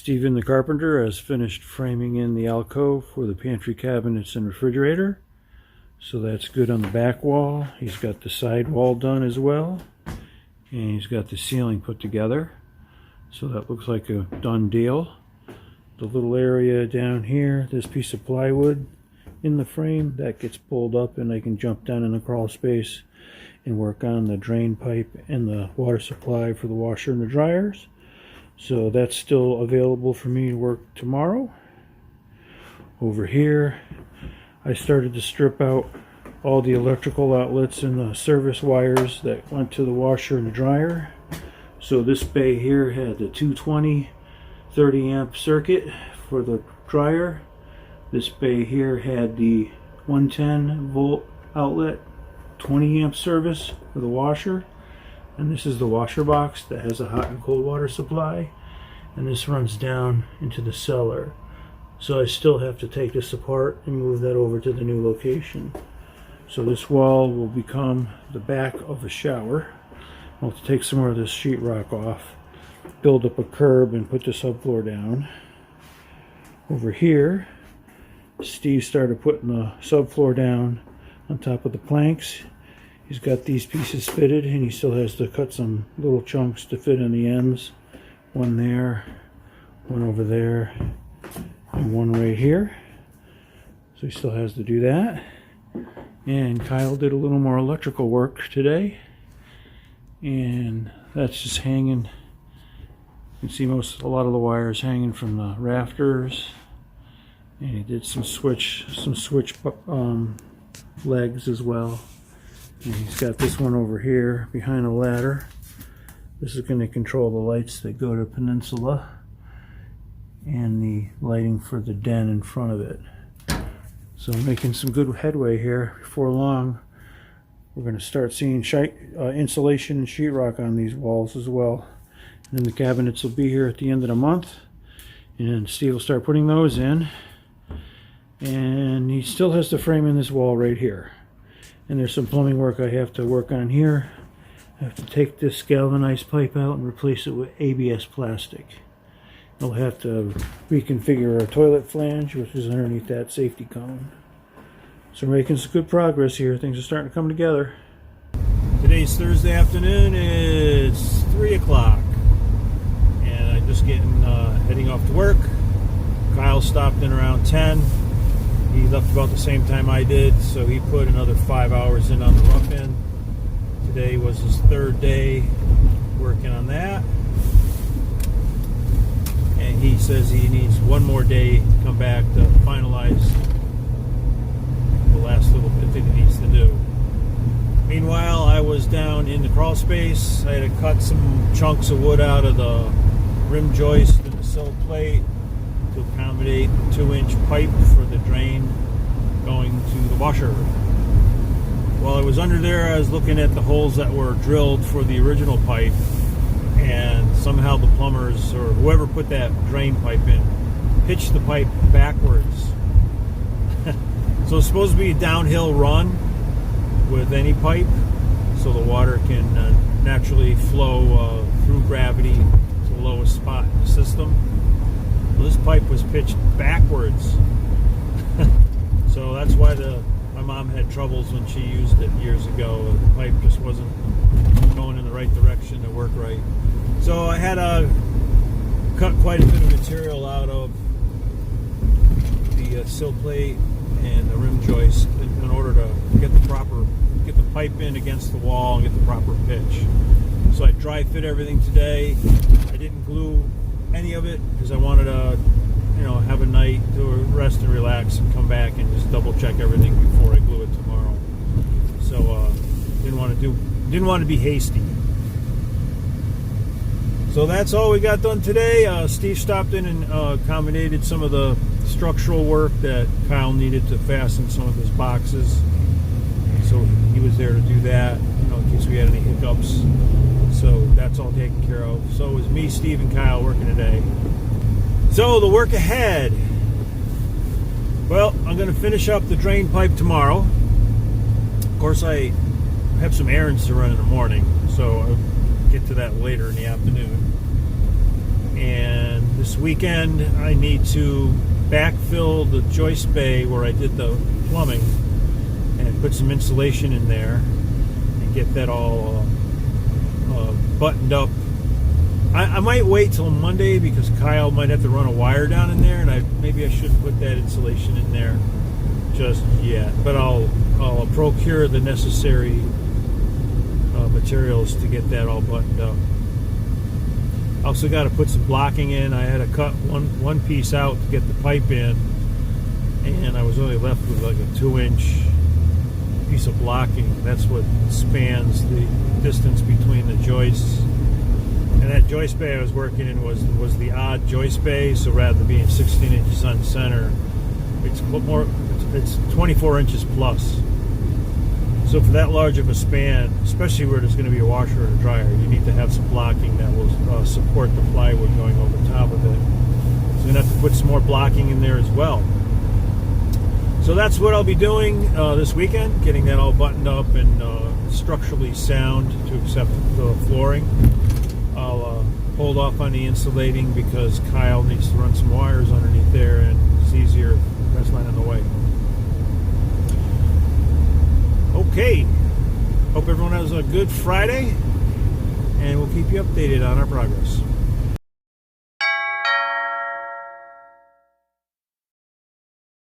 Steven the Carpenter has finished framing in the alcove for the pantry cabinets and refrigerator. So that's good on the back wall. He's got the side wall done as well. And he's got the ceiling put together. So that looks like a done deal. The little area down here, this piece of plywood in the frame, that gets pulled up and I can jump down in the crawl space and work on the drain pipe and the water supply for the washer and the dryers. So that's still available for me to work tomorrow. Over here, I started to strip out all the electrical outlets and the service wires that went to the washer and the dryer. So this bay here had the 220 30 amp circuit for the dryer. This bay here had the 110 volt outlet 20 amp service for the washer. And this is the washer box that has a hot and cold water supply, and this runs down into the cellar. So I still have to take this apart and move that over to the new location. So this wall will become the back of the shower. I'll have to take some more of this sheetrock off, build up a curb and put the subfloor down. Over here, Steve started putting the subfloor down on top of the planks. He's got these pieces fitted and he still has to cut some little chunks to fit in the ends. One there, one over there, and one right here. So he still has to do that. And Kyle did a little more electrical work today. And that's just hanging. You can see a lot of the wires hanging from the rafters. And he did some switch legs as well. And he's got this one over here behind a ladder. This is going to control the lights that go to Peninsula and the lighting for the den in front of it. So making some good headway here. Before long, we're going to start seeing insulation and sheetrock on these walls as well. And then the cabinets will be here at the end of the month. And then Steve will start putting those in. And he still has to frame in this wall right here. And there's some plumbing work I have to work on here. I have to take this galvanized pipe out and replace it with ABS plastic. I'll have to reconfigure our toilet flange, which is underneath that safety cone. So we're making some good progress here. Things are starting to come together. Today's Thursday afternoon. It's 3 o'clock. And I'm just heading off to work. Kyle stopped in around 10. He left about the same time I did, so he put another 5 hours in on the rough end. Today was his third day working on that. And he says he needs one more day to come back to finalize the last little bit that he needs to do. Meanwhile, I was down in the crawl space. I had to cut some chunks of wood out of the rim joist and the sill plate to accommodate the 2-inch pipe for the drain going to the washer. While I was under there, I was looking at the holes that were drilled for the original pipe, and somehow the plumbers or whoever put that drain pipe in pitched the pipe backwards. So it's supposed to be a downhill run with any pipe, so the water can naturally flow through gravity to the lowest spot in the system. This pipe was pitched backwards. So that's why my mom had troubles when she used it years ago. The pipe just wasn't going in the right direction to work right. So I had to cut quite a bit of material out of the sill plate and the rim joist in order to get the pipe in against the wall and get the proper pitch. So I dry fit everything today. I didn't glue any of it because I wanted to, have a night to rest and relax and come back and just double check everything before I glue it tomorrow. So didn't want to be hasty. So that's all we got done today. Steve stopped in and accommodated some of the structural work that Kyle needed to fasten some of his boxes. So he was there to do that, in case we had any hiccups. So that's all taken care of. So it was me, Steve, and Kyle working today. So the work ahead. Well, I'm going to finish up the drain pipe tomorrow. Of course, I have some errands to run in the morning, so I'll get to that later in the afternoon. And this weekend I need to backfill the joist bay where I did the plumbing and put some insulation in there and get that all buttoned up. I might wait till Monday because Kyle might have to run a wire down in there, and maybe I shouldn't put that insulation in there just yet. But I'll procure the necessary materials to get that all buttoned up. I also got to put some blocking in. I had to cut one piece out to get the pipe in, and I was only left with like a 2-inch piece of blocking. That's what spans the distance between the joists. And that joist bay I was working in was the odd joist bay, so rather than being 16 inches on center, it's 24 inches plus. So for that large of a span, especially where there's going to be a washer and a dryer, you need to have some blocking that will support the plywood going over top of it. So you're going to have to put some more blocking in there as well. So that's what I'll be doing this weekend, getting that all buttoned up and structurally sound to accept the flooring. I'll hold off on the insulating because Kyle needs to run some wires underneath there, and it's easier if that's not in the way. Okay, hope everyone has a good Friday, and we'll keep you updated on our progress.